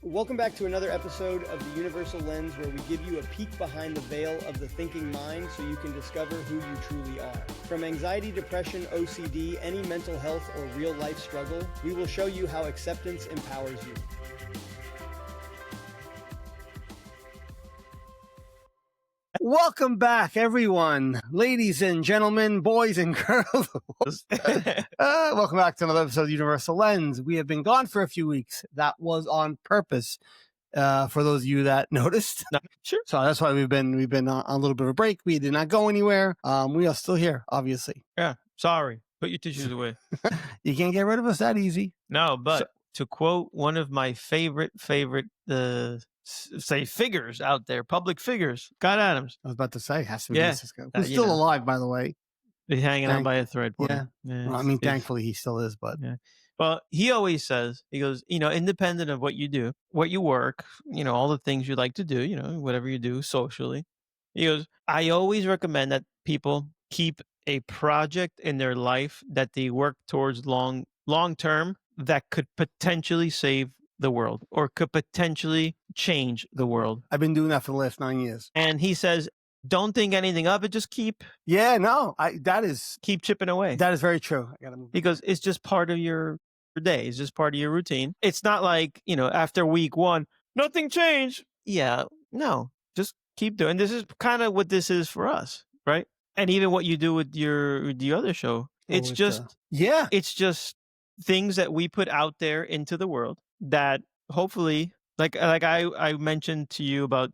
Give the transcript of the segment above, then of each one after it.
Welcome back to another episode of The Universal Lens, where we give you a peek behind the veil of the thinking mind so you can discover who you truly are. From anxiety, depression, OCD, any mental health or real life struggle, we will show you how acceptance empowers you. Welcome back, everyone, ladies and gentlemen, boys and girls. Welcome back to another episode of Universal Lens. We have been gone for a few weeks. That was on purpose, for those of you that noticed. Sure. So that's why we've been on a little bit of a break. We did not go anywhere. We are still here, obviously. Yeah. Sorry. Put your tissues away. You can't get rid of us that easy. No, but to quote one of my favorite say figures out there, public figures, Scott Adams. I was about to say, has to be Yeah. who's still alive, by the way. He's hanging on by a thread. Yeah. Well, I mean, thankfully he still is, but yeah. Well, he always says, he goes, independent of what you do, what you work, all the things you like to do, whatever you do socially. He goes, I always recommend that people keep a project in their life that they work towards long term that could potentially save the world or could potentially change the world. I've been doing that for the last 9 years. And he says, don't think anything of it. Just keep. Yeah, no, keep chipping away. That is very true. I gotta move. Because it's just part of your day. It's just part of your routine. It's not like, after week one, nothing changed. Yeah, no, just keep doing. This is kind of what this is for us, right? And even what you do with the other show, it's just things that we put out there into the world that hopefully, like I mentioned to you about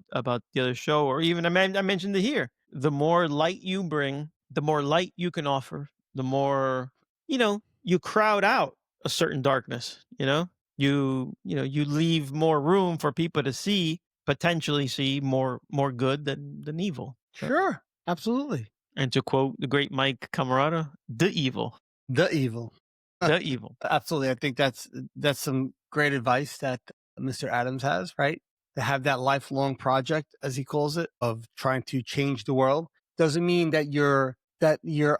the other show, or even I mentioned it here. The more light you bring, the more light you can offer. The more you crowd out a certain darkness. You leave more room for people to potentially see more good than evil. Sure, absolutely. And to quote the great Mike Camarada, the evil. Absolutely. I think that's some great advice that Mr. Adams has, right? To have that lifelong project, as he calls it, of trying to change the world. Doesn't mean that your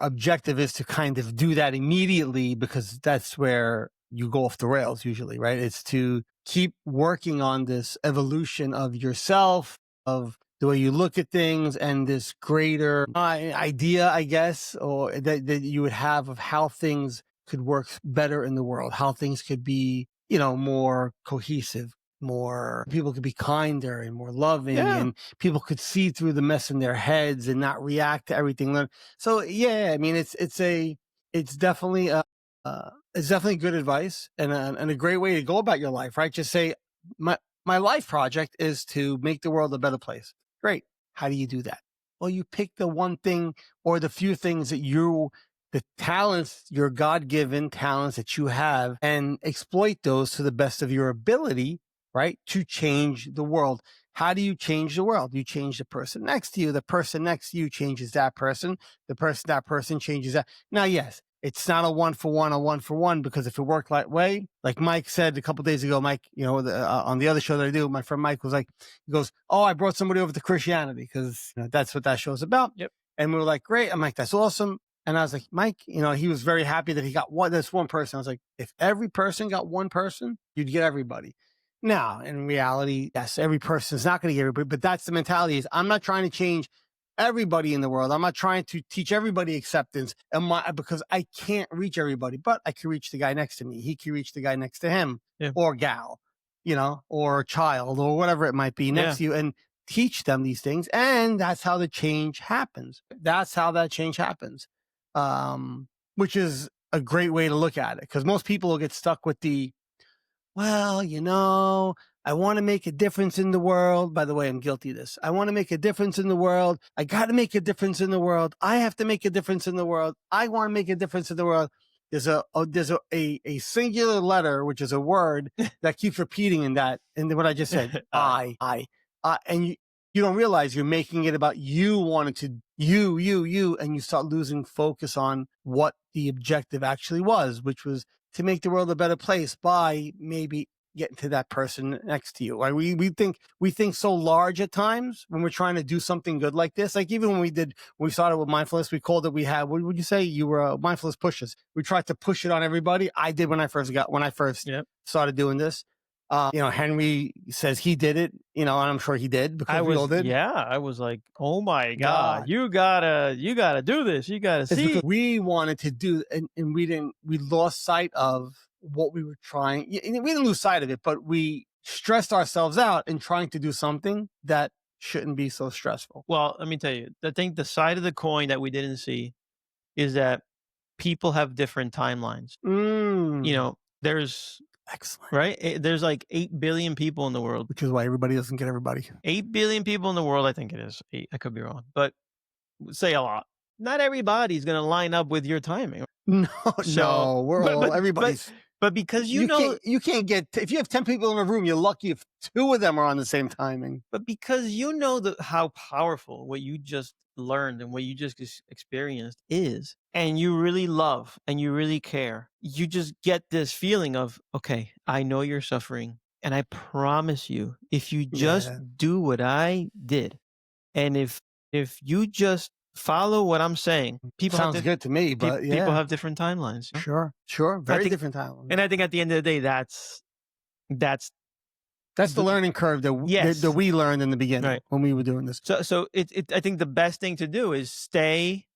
objective is to kind of do that immediately, because that's where you go off the rails usually, right? It's to keep working on this evolution of yourself, of the way you look at things, and this greater idea, I guess, or that you would have of how things could work better in the world, how things could be, more cohesive, more people could be kinder and more loving, and people could see through the mess in their heads and not react to everything. So yeah, I mean, it's definitely good advice and a great way to go about your life, right? Just say, my life project is to make the world a better place. Great. How do you do that? Well, you pick the one thing or the few things that the talents, your God-given talents that you have, and exploit those to the best of your ability, right? To change the world. How do you change the world? You change the person next to you. The person next to you changes that person. That person changes that. Now, yes, it's not a one-for-one, because if it worked that way, like Mike said a couple of days ago, Mike, on the other show that I do, my friend Mike was like, he goes, "Oh, I brought somebody over to Christianity," because that's what that show's about. Yep. And we were like, "Great." I'm like, "That's awesome." And I was like, Mike, he was very happy that he got this one person. I was like, if every person got one person, you'd get everybody. Now, in reality, yes, every person is not going to get everybody, but that's the mentality. Is I'm not trying to change everybody in the world. I'm not trying to teach everybody acceptance, because I can't reach everybody, but I can reach the guy next to me. He can reach the guy next to him, or gal, or child, or whatever it might be next to you, and teach them these things. And that's how the change happens. Which is a great way to look at it, because most people will get stuck with I want to make a difference in the world. By the way, I'm guilty of this. I want to make a difference in the world. I got to make a difference in the world. I have to make a difference in the world. I want to make a difference in the world. There's a singular letter, which is a word that keeps repeating in what I just said. I. And you don't realize you're making it about you wanting to you, and you start losing focus on what the objective actually was, which was to make the world a better place by maybe getting to that person next to you. Like we think so large at times when we're trying to do something good like this. Like even when we started with mindfulness, we called it, what would you say? You were mindfulness pushes. We tried to push it on everybody. I did when I first started doing this. Henry says he did it, and I'm sure he did I because we all was did. yeah, I was like, "Oh my god, God. you gotta do this, you gotta It's see." because we wanted to do, and we lost sight of what we were trying. We didn't lose sight of it, but we stressed ourselves out in trying to do something that shouldn't be so stressful. Well, let me tell you, I think the side of the coin that we didn't see is that people have different timelines. Mm, There's excellent. right? There's like 8 billion people in the world. Which is why everybody doesn't get everybody. 8 billion people in the world, I think it is. 8, I could be wrong, but say a lot. Not everybody's gonna line up with your timing. No, So, no, we're but all but but everybody's. but because You can't get if you have 10 people in a room. You're lucky if two of them are on the same timing. how powerful what you just learned and what you just experienced is, and you really love and you really care, you just get this feeling of, okay, I know you're suffering, and I promise you, if you just Yeah, do what I did, and if you just follow what I'm saying, sounds good to me. But people yeah, have different timelines. sure, sure, I very think, different timeline. and I think at the end of the day, that's That's the the learning curve that yes, we learned in the beginning right. when we were doing this. So I think the best thing to do is stay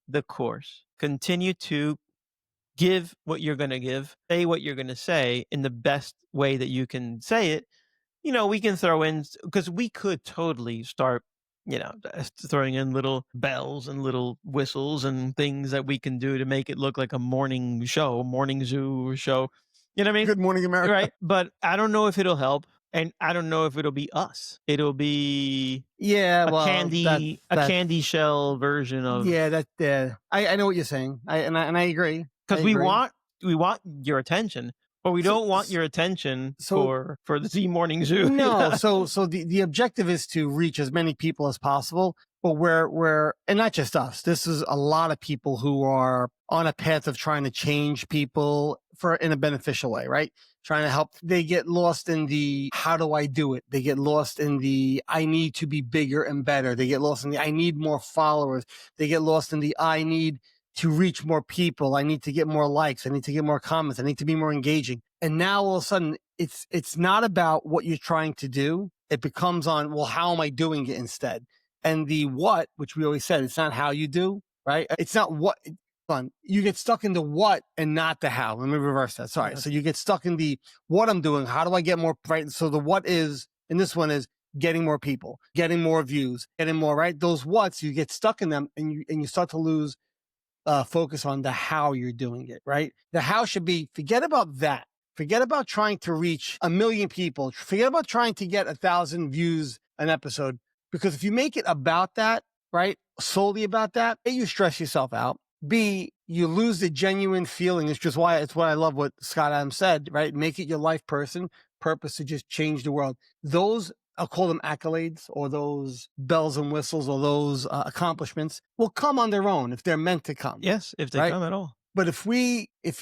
the course. Continue to give what you're going to give, say what you're going to say in the best way that you can say it. We can throw in, because we could totally start, throwing in little bells and little whistles and things that we can do to make it look like a morning show, morning zoo show. You know what I mean? Good Morning America. Right? But I don't know if it'll help, and I don't know if it'll be us. It'll be Yeah, a well, that a that candy shell version of, yeah, I know what you're saying. I agree. I because agree. we want your attention, but we So don't want your attention so for the Z Morning Zoo. no, so the objective is to reach as many people as possible, but we're and not just us. This is a lot of people who are on a path of trying to change people for in a beneficial way, right? Trying to help. They get lost in the how do I do it? They get lost in the I need to be bigger and better. They get lost in the I need more followers. They get lost in the I need to reach more people. I need to get more likes. I need to get more comments. I need to be more engaging. And now all of a sudden it's not about what you're trying to do. It becomes on, well, how am I doing it instead? And the what, which we always said, it's not how you do, right? It's not what fun. You get stuck in the what and not the how. Let me reverse that. Sorry. Yes. So you get stuck in the what I'm doing. How do I get more right? So the what is, and this one is getting more people, getting more views, getting more, right? Those what's, you get stuck in them and you start to lose focus on the how you're doing it, right? The how should be forget about that. Forget about trying to reach 1 million people. Forget about trying to get 1,000 views an episode. Because if you make it about that, right, solely about that, A, you stress yourself out. B, you lose the genuine feeling. It's just why it's what I love what Scott Adams said, right? Make it your life purpose to just change the world. Those I'll call them accolades or those bells and whistles or those accomplishments will come on their own if they're meant to come, Yes, if they right? come at all. But if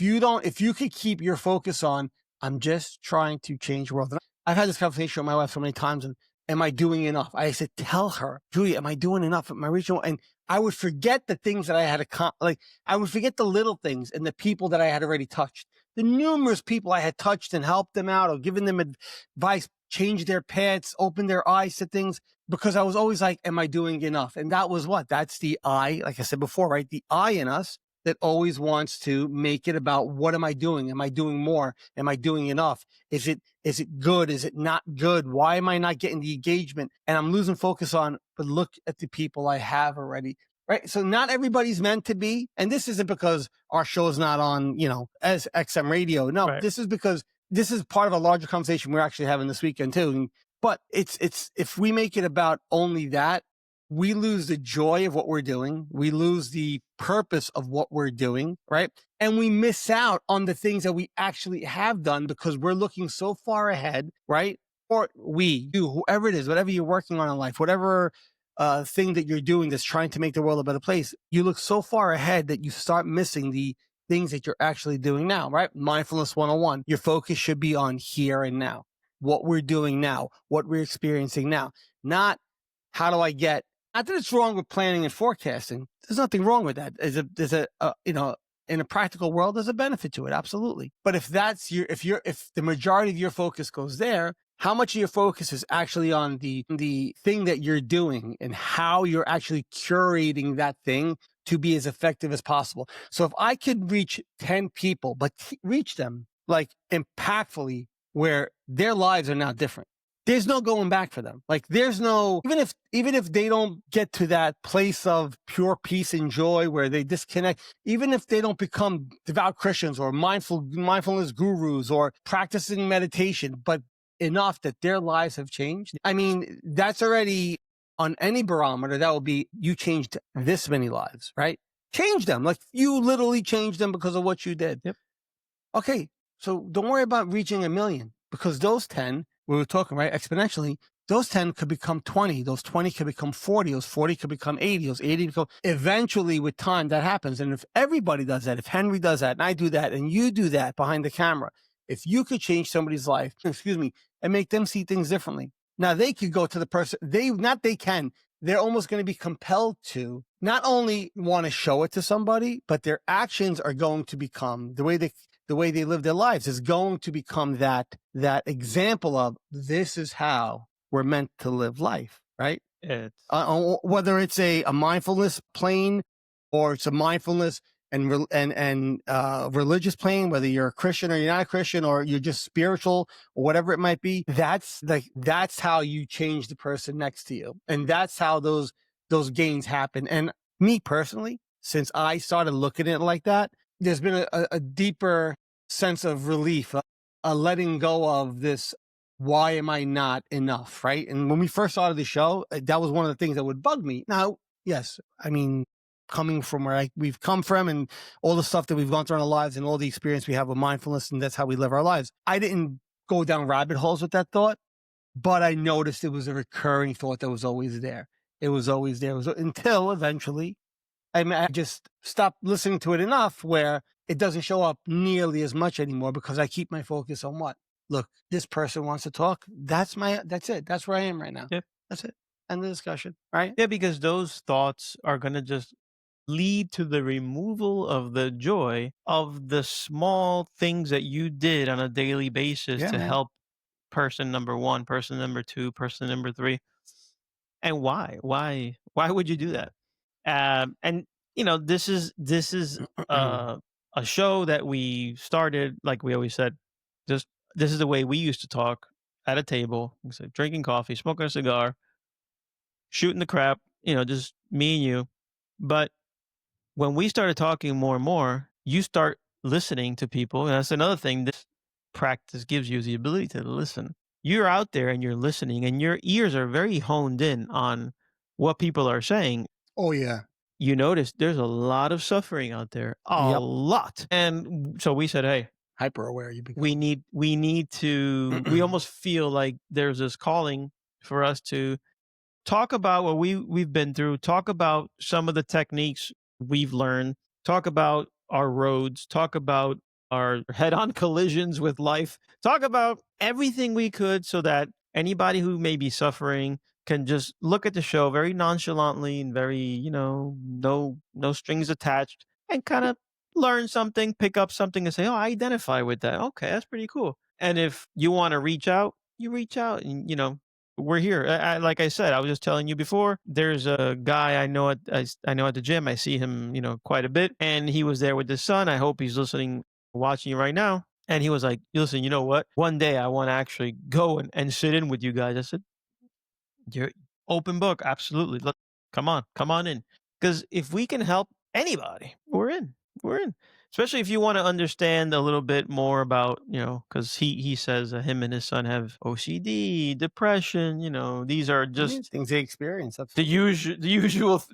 you could keep your focus on, I'm just trying to change the world. And I've had this conversation with my wife so many times. And am I doing enough? I said, tell her, Julia, am I doing enough? Am I reaching? And I would forget the things that I had like I would forget the little things and the people that I had already touched, the numerous people I had touched and helped them out or given them advice, changed their paths, opened their eyes to things because I was always like, am I doing enough? And that was that's the I, like I said before, right? The I in us that always wants to make it about what am I doing? Am I doing more? Am I doing enough? Is it good? Is it not good? Why am I not getting the engagement? And I'm losing focus on, but look at the people I have already. Right. So not everybody's meant to be. And this isn't because our show is not on, as XM radio. No, Right. this is because this is part of a larger conversation we're actually having this weekend too. But it's if we make it about only that, we lose the joy of what we're doing. We lose the purpose of what we're doing, right? And we miss out on the things that we actually have done because we're looking so far ahead, right? Or you, whoever it is, whatever you're working on in life, whatever thing that you're doing that's trying to make the world a better place, you look so far ahead that you start missing the things that you're actually doing now, right? Mindfulness 101. Your focus should be on here and now, what we're doing now, what we're experiencing now, not how do I get not that it's wrong with planning and forecasting. There's nothing wrong with that. There's a in a practical world, there's a benefit to it, absolutely. But if that's your, if the majority of your focus goes there, how much of your focus is actually on the thing that you're doing and how you're actually curating that thing to be as effective as possible. So if I could reach 10 people, but reach them like impactfully where their lives are now different, there's no going back for them. Like there's no, even if they don't get to that place of pure peace and joy where they disconnect, even if they don't become devout Christians or mindfulness gurus or practicing meditation, but enough that their lives have changed. I mean, that's already on any barometer. That will be, you changed this many lives, right? Change them. Like you literally changed them because of what you did. Yep. Okay. So don't worry about reaching 1 million, because those 10, we were talking, right? Exponentially, those 10 could become 20. Those 20 could become 40. Those 40 could become 80. Those 80 become, eventually with time that happens. And if everybody does that, if Henry does that and I do that and you do that behind the camera, if you could change somebody's life, excuse me, and make them see things differently. Now they could go to the person, they're almost going to be compelled to not only want to show it to somebody, but their actions are going to become the way they live their lives is going to become that example of, this is how we're meant to live life, right? It's Whether it's a mindfulness plane or it's a mindfulness and religious plane, whether you're a Christian or you're not a Christian or you're just spiritual or whatever it might be, that's how you change the person next to you, and that's how those gains happen. And me personally, since I started looking at it like that, there's been a deeper sense of relief, a letting go of this. Why am I not enough? Right. And when we first started the show, that was one of the things that would bug me. Now, yes, I mean, coming from where we've come from and all the stuff that we've gone through in our lives and all the experience we have with mindfulness, and that's how we live our lives. I didn't go down rabbit holes with that thought, but I noticed it was a recurring thought that was always there. It was always there. It was, until eventually I just stopped listening to it enough where it doesn't show up nearly as much anymore, because I keep my focus on what? Look, this person wants to talk. That's it. That's where I am right now. yeah, That's it. End of discussion. Right? yeah, because those thoughts are gonna just lead to the removal of the joy of the small things that you did on a daily basis Yeah, to man. help person number one, person number two, person number three. And why? Why would you do that? And this is a show that we started, like we always said, just this is the way we used to talk at a table, so drinking coffee, smoking a cigar, shooting the crap, just me and you. But when we started talking more and more, you start listening to people. And that's another thing this practice gives you, is the ability to listen. You're out there and you're listening, and your ears are very honed in on what people are saying. Oh yeah. You notice there's a lot of suffering out there, a Yep. lot. And so we said, hey, Hyper aware you we become. need we need to we almost feel like there's this calling for us to talk about what we've been through, talk about some of the techniques we've learned, talk about our roads, talk about our head-on collisions with life, talk about everything we could, so that anybody who may be suffering can just look at the show very nonchalantly and very, no strings attached, and kind of learn something, pick up something, and say, "Oh, I identify with that. Okay, that's pretty cool." And if you want to reach out, you reach out, and we're here. Like I said, I was just telling you before. There's a guy I know at the gym. I see him, quite a bit, and he was there with his son. I hope he's listening, watching you right now. And he was like, "Listen, you know what? One day I want to actually go and sit in with you guys." I said, "You're open book, absolutely. Look, come on in. Because if we can help anybody, we're in. We're in. Especially if you want to understand a little bit more about, because he says him and his son have OCD, depression. These are Yeah, just things they experience. the Absolutely.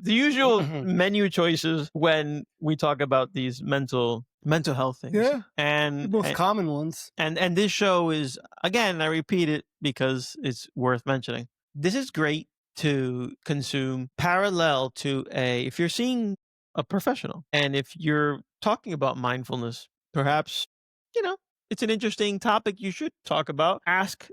usual menu choices when we talk about these mental health things. Yeah. The And most and common ones. and this show is, again, I repeat it because it's worth mentioning. This is great to consume parallel to if you're seeing a professional, and if you're talking about mindfulness, perhaps, you know, it's an interesting topic you should talk about. Ask,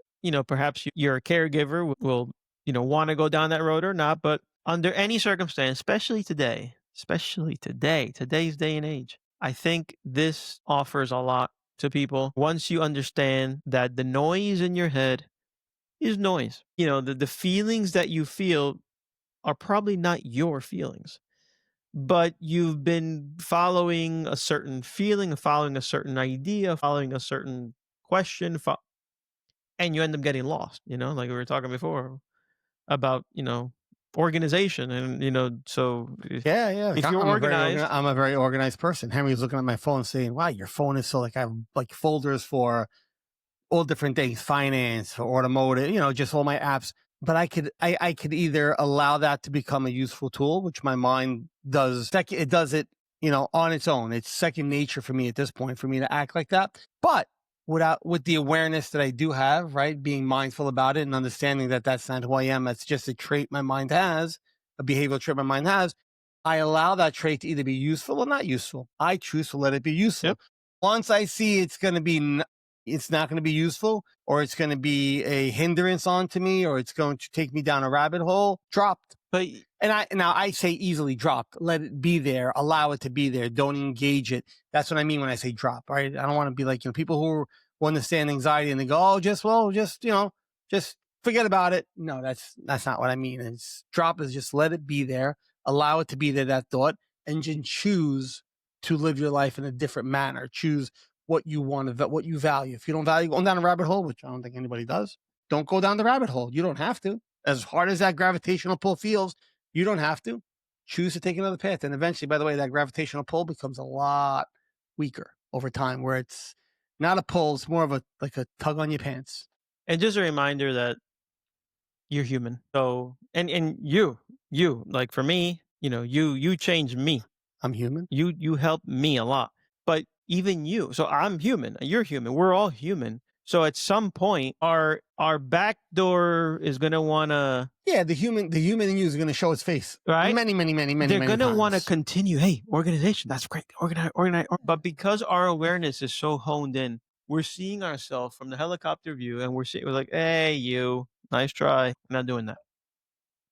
perhaps your caregiver will, want to go down that road or not, but under any circumstance, especially today, today's day and age, I think this offers a lot to people once you understand that the noise in your head is noise. You know, the feelings that you feel are probably not your feelings, but you've been following a certain feeling, following a certain idea, following a certain question, and you end up getting lost, like we were talking before about, organization. And, so Yeah, yeah. Like if you're organized, I'm a very organized person. Henry's looking at my phone saying, "Wow, your phone is so like I have like folders for all different things, finance or automotive, just all my apps." But I could either allow that to become a useful tool, which my mind does. It does it, on its own. It's second nature for me at this point for me to act like that. But with the awareness that I do have, right, being mindful about it and understanding that that's not who I am. That's just a trait my mind has, a behavioral trait my mind has. I allow that trait to either be useful or not useful. I choose to let it be yep. useful. Once I see it's not going to be useful, or it's going to be a hindrance onto me, or it's going to take me down a rabbit hole, dropped. But And now I say easily dropped. Let it be there. Allow it to be there. Don't engage it. That's what I mean when I say drop. Right? I don't want to be like people who understand anxiety and they go, oh, just forget about it. No, that's not what I mean. It's drop is just let it be there. Allow it to be there. That thought, and then choose to live your life in a different manner. Choose what you want to, what you value. If you don't value going down a rabbit hole, which I don't think anybody does, don't go down the rabbit hole. You don't have to. As hard as that gravitational pull feels, you don't have to. Choose to take another path. And eventually, by the way, that gravitational pull becomes a lot weaker over time, where it's not a pull, it's more of a like a tug on your pants. and just a reminder that you're human. So and you like for me, you changed me. I'm human. You helped me a lot. But even you, so I'm human, you're human, we're all human. So at some point our back door is gonna wanna, Yeah, the human in you is going to show its face right? many, many, many, many, They're many gonna wanna times. continue, hey, organization, that's great. Organize. But because our awareness is so honed in, we're seeing ourselves from the helicopter view and we're like, hey, you, nice try. I'm not doing that.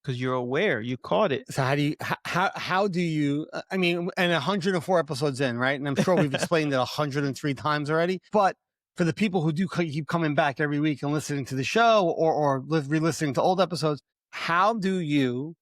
Because you're aware, you caught it. So how do you? I mean, and 104 episodes in, right? And I'm sure we've explained it 103 times already. But for the people who do keep coming back every week and listening to the show or re-listening to old episodes, how do you?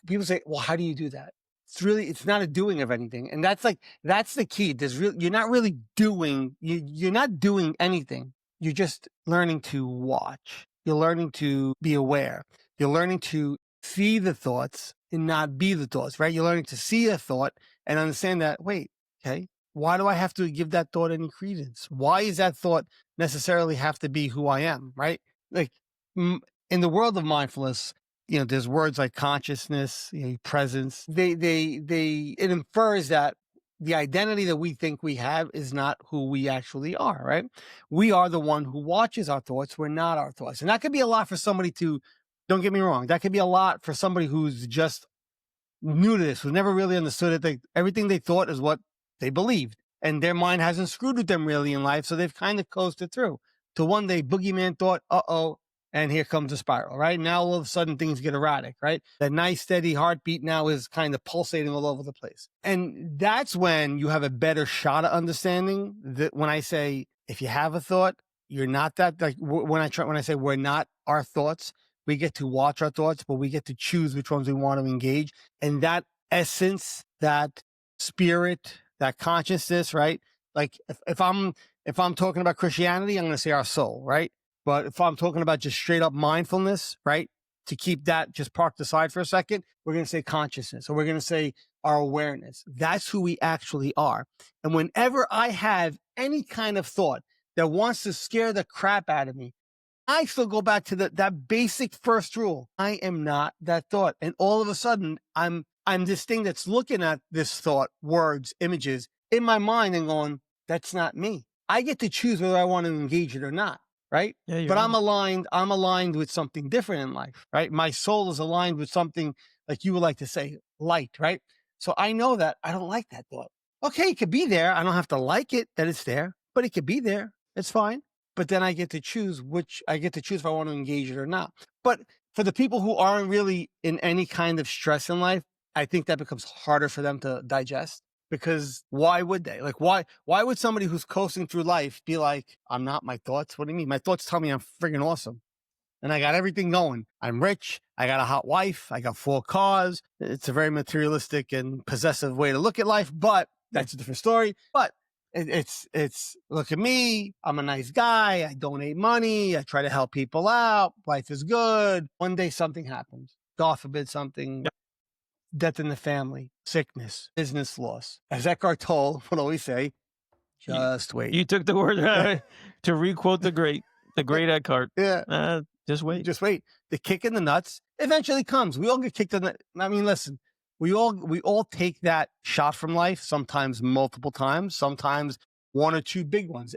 People say, well, how do you do that? It's not a doing of anything. And that's the key. You're not really doing, you're not doing anything. You're just learning to watch. You're learning to be aware. You're learning to see the thoughts and not be the thoughts, right? You're learning to see a thought and understand that, wait, okay, why do I have to give that thought any credence? Why does that thought necessarily have to be who I am, right? Like in the world of mindfulness, there's words like consciousness, presence. It infers that the identity that we think we have is not who we actually are, right? We are the one who watches our thoughts. We're not our thoughts. And that could be a lot for somebody don't get me wrong, that could be a lot for somebody who's just new to this, who never really understood it. Everything they thought is what they believed, and their mind hasn't screwed with them really in life, so they've kind of coasted through. Till one day, Boogeyman thought, "Uh oh," and here comes a spiral. Right now, all of a sudden, things get erratic. Right, that nice steady heartbeat now is kind of pulsating all over the place, and that's when you have a better shot at understanding that. When I say, if you have a thought, you're not that. Like when I say we're not our thoughts, we get to watch our thoughts, but we get to choose which ones we want to engage. And that essence, that spirit, that consciousness, right? Like if I'm talking about Christianity, I'm going to say our soul, right? But if I'm talking about just straight up mindfulness, right? To keep that just parked aside for a second, we're going to say consciousness, or we're going to say our awareness. That's who we actually are. And whenever I have any kind of thought that wants to scare the crap out of me, I still go back to that basic first rule. I am not that thought. And all of a sudden, I'm this thing that's looking at this thought, words, images in my mind and going, that's not me. I get to choose whether I want to engage it or not, right? Yeah, you're But right. I'm aligned with something different in life, right? My soul is aligned with something like you would like to say, light, right? So I know that I don't like that thought. Okay, it could be there. I don't have to like it that it's there, but it could be there. It's fine. But then I get to choose if I want to engage it or not. But for the people who aren't really in any kind of stress in life, I think that becomes harder for them to digest. because why would they? Like, why would somebody who's coasting through life be like, I'm not my thoughts? What do you mean? My thoughts tell me I'm friggin' awesome. And I got everything going. I'm rich. I got a hot wife. I got 4 cars. It's a very materialistic and possessive way to look at life, but that's a different story. But look at me. I'm a nice guy. I donate money. I try to help people out. Life is good. One day something happens. God forbid something, Yep. death in the family, sickness, business loss. As Eckhart Tolle would always say, You, just wait. you took the word to requote the great Eckhart. Yeah. Just wait. Just wait. The kick in the nuts eventually comes. We all get kicked in the. I mean, listen, we all take that shot from life. Sometimes multiple times. Sometimes one or two big ones.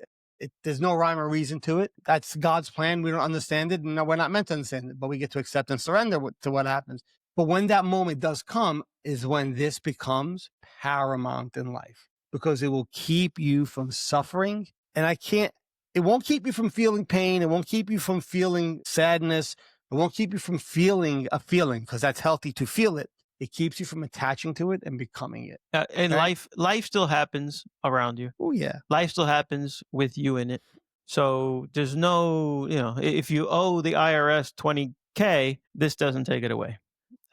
There's no rhyme or reason to it. That's God's plan. We don't understand it, and we're not meant to understand it. But we get to accept and surrender to what happens. But when that moment does come, is when this becomes paramount in life because it will keep you from suffering. And I can't it won't keep you from feeling pain. It won't keep you from feeling sadness. It won't keep you from feeling a feeling because that's healthy to feel it. It keeps you from attaching to it and becoming it. And Okay. life still happens around you. Oh, yeah. Life still happens with you in it. So there's no, if you owe the IRS 20K, this doesn't take it away.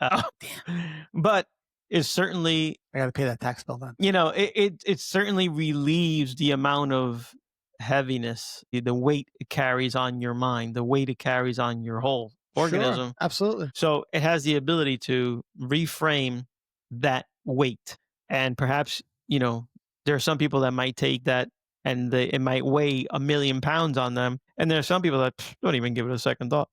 Uh, but it certainly, I got to pay that tax bill then. it certainly relieves the amount of heaviness, the weight it carries on your mind, the weight it carries on your whole Sure. organism. Absolutely. So it has the ability to reframe that weight. And perhaps, there are some people that might take that and it might weigh 1,000,000 pounds on them. And there are some people that don't even give it a second thought.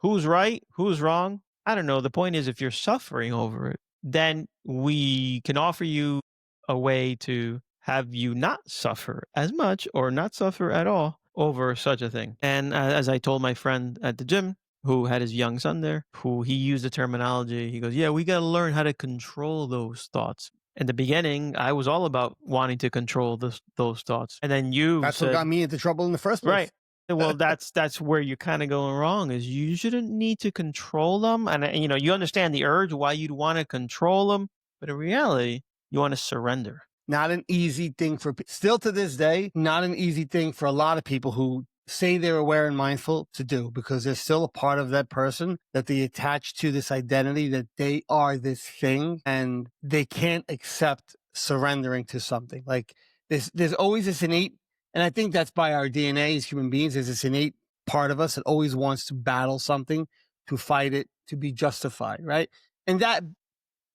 Who's right? Who's wrong? I don't know. The point is, if you're suffering over it, then we can offer you a way to have you not suffer as much or not suffer at all over such a thing. And as I told my friend at the gym, who had his young son there, who he used the terminology. He goes, "Yeah, we got to learn how to control those thoughts." In the beginning, I was all about wanting to control those thoughts, and then you That's what said, got me into trouble in the first right. place. Well, that's where you're kind of going wrong. Is you shouldn't need to control them, and you understand the urge why you'd want to control them, but in reality, you want to surrender. Not an easy thing still to this day, not an easy thing for a lot of people who say they're aware and mindful to do because there's still a part of that person that they attach to this identity that they are this thing and they can't accept surrendering to something. Like there's always this innate, and I think that's by our DNA as human beings, there's this innate part of us that always wants to battle something, to fight it, to be justified, right? And that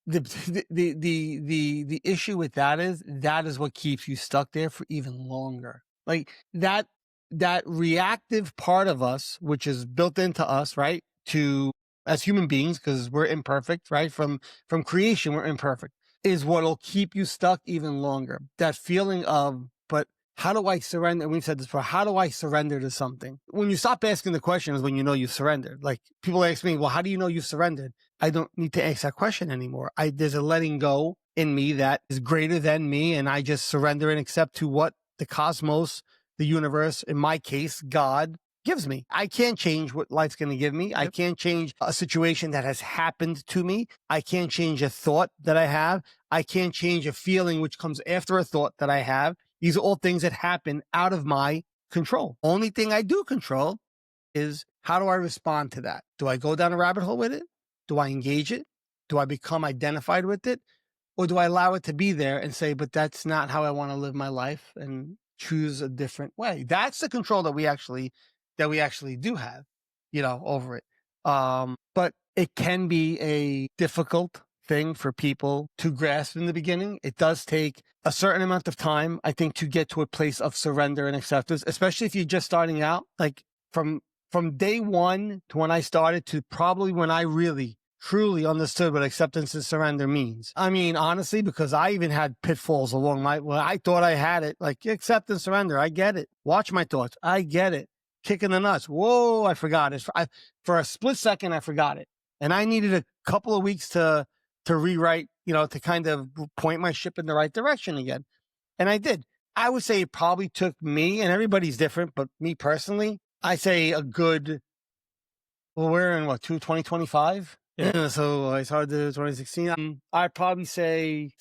the issue with that is what keeps you stuck there for even longer. Like that reactive part of us, which is built into us, right? To as human beings, because we're imperfect, right? From creation, we're imperfect, is what'll keep you stuck even longer. That feeling of, but how do I surrender? And we've said this before. How do I surrender to something? When you stop asking the question is when you know you've surrendered. Like people ask me, well, how do you know you've surrendered? I don't need to ask that question anymore. There's a letting go in me that is greater than me. And I just surrender and accept to what the cosmos, the universe, in my case, God gives me. I can't change what life's going to give me. I can't change a situation that has happened to me. I can't change a thought that I have. I can't change a feeling which comes after a thought that I have. These are all things that happen out of my control. Only thing I do control is how do I respond to that? Do I go down a rabbit hole with it? Do I engage it? Do I become identified with it? Or do I allow it to be there and say, but that's not how I want to live my life and choose a different way? That's the control that we actually do have, over it. But it can be a difficult thing for people to grasp in the beginning. It does take a certain amount of time, I think, to get to a place of surrender and acceptance, especially if you're just starting out. Like from day one to when I started to probably when I really truly understood what acceptance and surrender means. I mean, honestly, because I even had pitfalls along well, I thought I had it. Like accept and surrender. I get it. Watch my thoughts. I get it. Kicking the nuts. Whoa, I forgot it. For a split second, I forgot it. And I needed a couple of weeks to rewrite, to kind of point my ship in the right direction again. And I did. I would say it probably took me, and everybody's different, but me personally, I say a good, well, we're in 2025? Yeah. So I started 2016. I'd probably say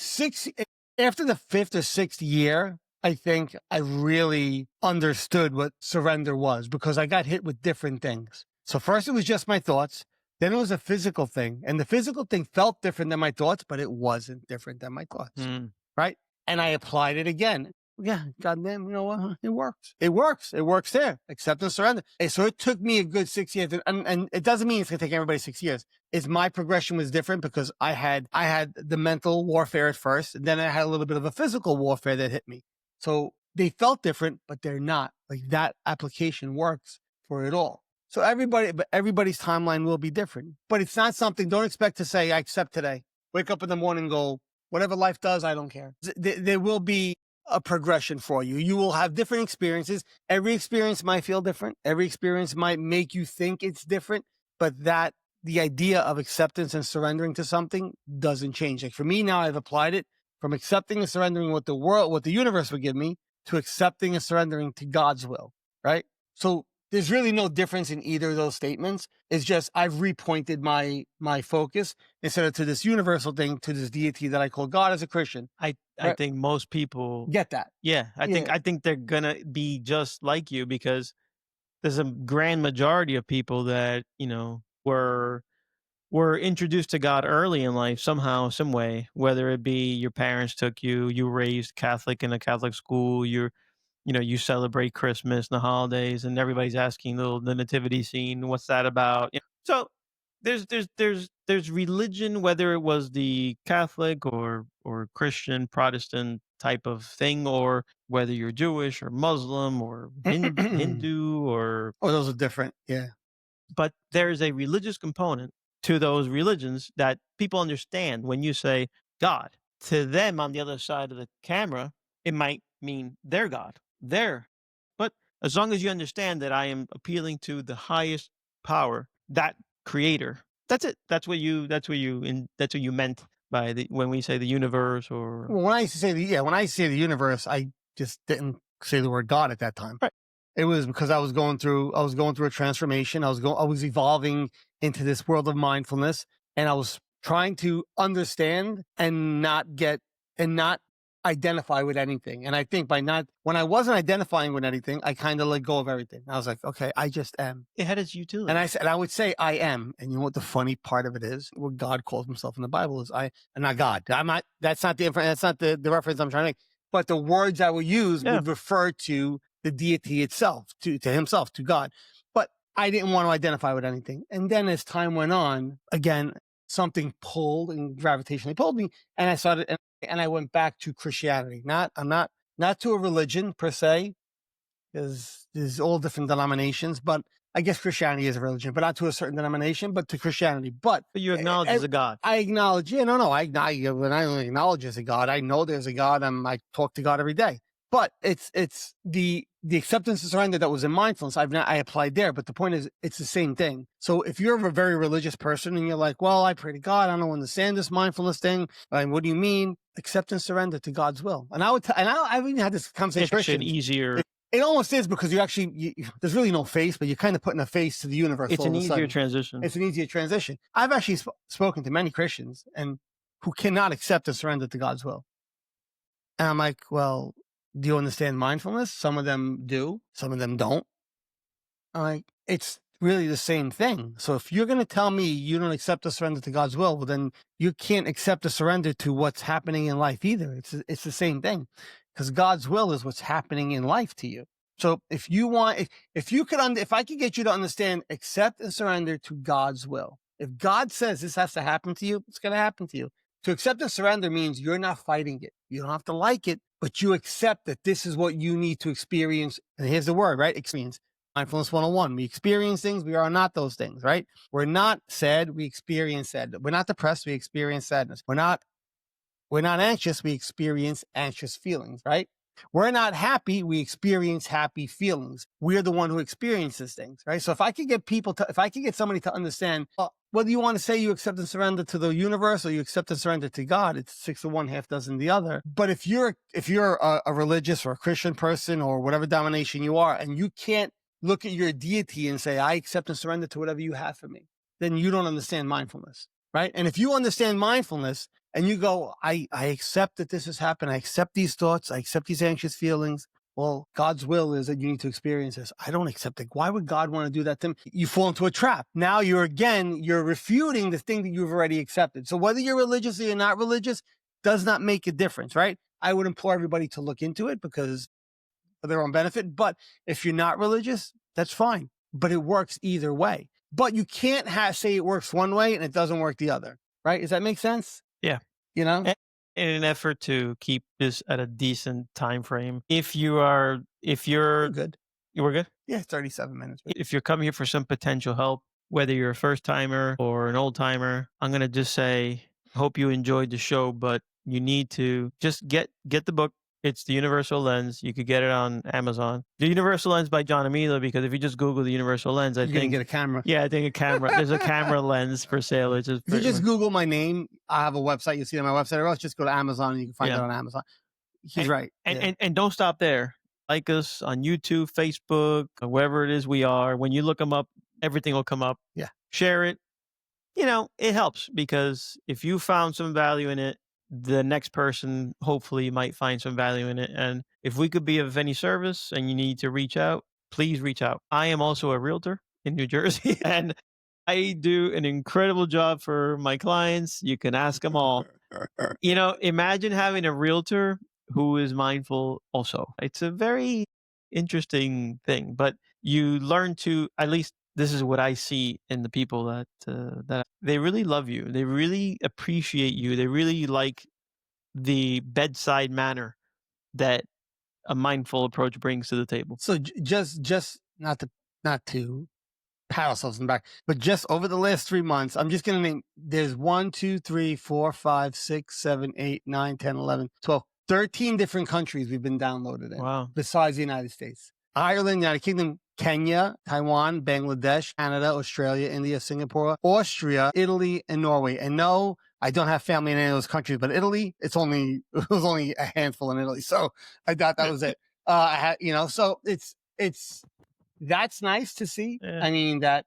After the fifth or sixth year, I think I really understood what surrender was because I got hit with different things. So first it was just my thoughts. Then it was a physical thing. And the physical thing felt different than my thoughts, but it wasn't different than my thoughts. Mm. Right. And I applied it again. Yeah, goddamn, you know what? It works. It works. It works there. Accept and surrender. And so it took me a good 6 years. And it doesn't mean it's gonna take everybody 6 years. It's my progression was different because I had the mental warfare at first, and then I had a little bit of a physical warfare that hit me. So they felt different, but they're not. Like that application works for it all. So everybody's timeline will be different. But it's not something, don't expect to say, I accept today. Wake up in the morning and go, whatever life does, I don't care. There will be a progression for you. You will have different experiences. Every experience might feel different. Every experience might make you think it's different, but the idea of acceptance and surrendering to something doesn't change. Like for me now, I've applied it from accepting and surrendering what the universe would give me to accepting and surrendering to God's will. Right. So there's really no difference in either of those statements. It's just I've repointed my focus instead of to this universal thing to this deity that I call God as a Christian. I Right? think most people, Get that? yeah, Yeah. I think they're gonna be just like you because there's a grand majority of people that, were introduced to God early in life somehow, some way, whether it be your parents took you, you were raised Catholic in a Catholic school, you celebrate Christmas and the holidays, and everybody's asking the nativity scene, what's that about? So there's religion, whether it was the Catholic or Christian Protestant type of thing, or whether you're Jewish or Muslim or Hindu or Oh, those are different. Yeah. but there's a religious component to those religions that people understand when you say God. To them on the other side of the camera, it might mean their God. Their. But as long as you understand that I am appealing to the highest power, that creator, that's it. That's what you meant by the when we say the universe or Well, when I say the universe, I just didn't say the word God at that time. right. It was because I was going through a transformation. I was evolving into this world of mindfulness, and I was trying to understand and not identify with anything. And I think when I wasn't identifying with anything, I kind of let go of everything. I was like, okay, I just am. It had its And utility. I would say I am. And you know what the funny part of it is? What God calls himself in the Bible is I am not God. That's not the reference I'm trying to make. But the words I would use Yeah. would refer to the deity itself, to himself, to God. But I didn't want to identify with anything. And then as time went on, again, something pulled and gravitationally pulled me. And and I went back to Christianity. Not to a religion per se, there's all different denominations, but I guess Christianity is a religion, but not to a certain denomination, but to Christianity. But But you acknowledge as a God. I acknowledge, yeah, no, when I acknowledge there's a God, I know there's a God. I talk to God every day. But it's the acceptance and surrender that was in mindfulness. I applied there, but the point is, it's the same thing. So if you're a very religious person and you're like, well, I pray to God, I don't understand this mindfulness thing. What do you mean? Accept and surrender to God's will. And I've even had this conversation It's with actually an Christians. easier It almost is because there's really no face, but you're kind of putting a face to the universe it's all an of a easier sudden. transition. It's an easier transition. I've actually spoken to many Christians and who cannot accept and surrender to God's will. And I'm like, well, do you understand mindfulness? Some of them do, some of them don't. I'm like, it's really the same thing. So if you're going to tell me you don't accept or surrender to God's will, well, then you can't accept or surrender to what's happening in life either. It's the same thing because God's will is what's happening in life to you. So if you want, if I could get you to understand, accept and surrender to God's will. If God says this has to happen to you, it's going to happen to you. To accept and surrender means you're not fighting it. You don't have to like it, but you accept that this is what you need to experience. And here's the word, right? Experience. Mindfulness 101. We experience things. We are not those things, right? We're not sad. We experience sadness. We're not depressed. We experience sadness. We're not anxious. We experience anxious feelings, right? We're not happy. We experience happy feelings. We're the one who experiences things, right? So if I could get somebody to understand, whether you want to say you accept and surrender to the universe or you accept and surrender to God, it's 6 of one, half dozen the other. But if you're a religious or a Christian person or whatever denomination you are, and you can't look at your deity and say, I accept and surrender to whatever you have for me, then you don't understand mindfulness. right? And if you understand mindfulness and you go, I accept that this has happened. I accept these thoughts. I accept these anxious feelings. Well, God's will is that you need to experience this. I don't accept it. Why would God want to do that to me? You fall into a trap. Now you're refuting the thing that you've already accepted. So whether you're religious or you're not religious does not make a difference, right? I would implore everybody to look into it because for their own benefit. But if you're not religious, that's fine. But it works either way. But you can't say it works one way and it doesn't work the other, right? Does that make sense? Yeah. You know, A- In an effort to keep this at a decent time frame, if we're you're good. you were good. Yeah, 37 minutes. If you're coming here for some potential help, whether you're a first timer or an old timer, I'm gonna just say, hope you enjoyed the show, but you need to just get the book. It's The Universal Lens. You could get it on Amazon. The Universal Lens by John Amilo, because if you just Google the Universal Lens, You're going to get a camera. I think a camera. There's a camera lens for sale, which is If you pretty just much, Google my name, I have a website. You'll see it on my website. Or else just go to Amazon and you can find it yeah. on Amazon. He's And, right. Yeah. and don't stop there. Like us on YouTube, Facebook, or wherever it is we are. When you look them up, everything will come up. Yeah. Share it. It helps because if you found some value in it, the next person hopefully might find some value in it. And if we could be of any service and you need to reach out, please reach out. I am also a realtor in New Jersey and I do an incredible job for my clients. You can ask them all. Imagine having a realtor who is mindful also. It's a very interesting thing, but you learn to, at least this is what I see in the people that they really love you. They really appreciate you. They really like the bedside manner that a mindful approach brings to the table. So just not to pat ourselves in the back, but just over the last 3 months, I'm just going to name there's 1, 2, 3, 4, 5, 6, 7, 8, 9, 10, 11, 12, 13 different countries we've been downloaded in Wow. besides the United States. Ireland, United Kingdom, Kenya, Taiwan, Bangladesh, Canada, Australia, India, Singapore, Austria, Italy, and Norway. And no, I don't have family in any of those countries, but Italy, it was only a handful in Italy. So I thought that was it. So it's that's nice to see. Yeah. I mean, that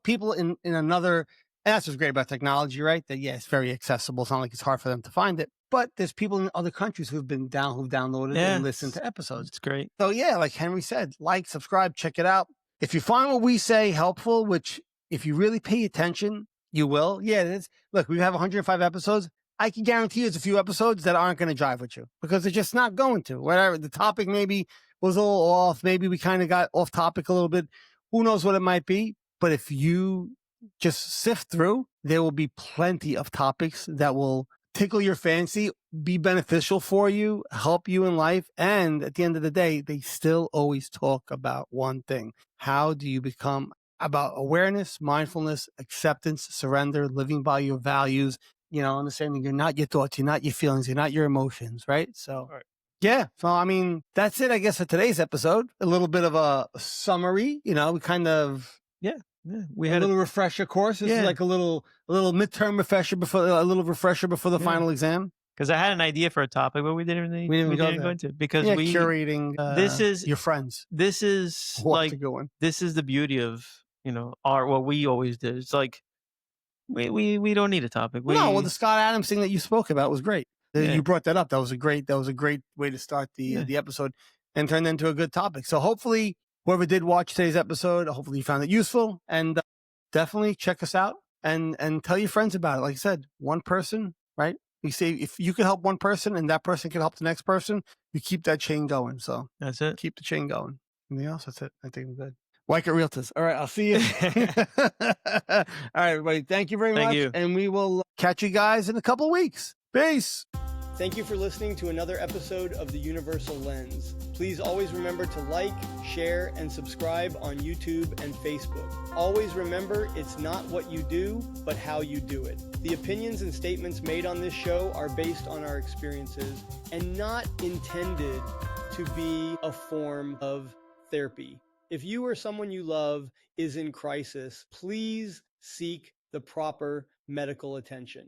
people in another, and that's what's great about technology, right? That, yeah, it's very accessible. It's not like it's hard for them to find it, but there's people in other countries who've downloaded and listened to episodes. It's great. So yeah, like Henry said, like, subscribe, check it out. If you find what we say helpful, which if you really pay attention, you will. Yeah, look, we have 105 episodes. I can guarantee there's a few episodes that aren't going to jive with you because they're just not going to. Whatever the topic maybe was a little off. Maybe we kind of got off topic a little bit. Who knows what it might be? But if you just sift through, there will be plenty of topics that will tickle your fancy, be beneficial for you, help you in life. And at the end of the day, they still always talk about one thing. How do you become about awareness, mindfulness, acceptance, surrender, living by your values, understanding you're not your thoughts, you're not your feelings, you're not your emotions, right? So, Right. yeah. So, I mean, that's it, I guess, for today's episode. A little bit of a summary, we kind of, Yeah. We a had little refresher course. This is Yeah. like a little midterm refresher before the Yeah. final exam. because I had an idea for a topic, but we didn't go into it because Yeah, curating this is your friends. this is What like to go in. this is the beauty of our what we always did. It's like we don't need a topic. No, well, the Scott Adams thing that you spoke about was great. Yeah. You brought that up. That was a great way to start Yeah. the episode and turned into a good topic. So hopefully, whoever did watch today's episode, hopefully you found it useful, and definitely check us out and tell your friends about it. Like I said, one person, right? You say if you can help one person and that person can help the next person, you keep that chain going. So That's it. keep the chain going. Anything else? That's it. I think I'm good. Wycat Realtors. All right, I'll see you. All right, everybody. Thank you very Thank much. you. And we will catch you guys in a couple of weeks. Peace. Thank you for listening to another episode of The Universal Lens. Please always remember to like, share, and subscribe on YouTube and Facebook. Always remember, it's not what you do, but how you do it. The opinions and statements made on this show are based on our experiences and not intended to be a form of therapy. If you or someone you love is in crisis, please seek the proper medical attention.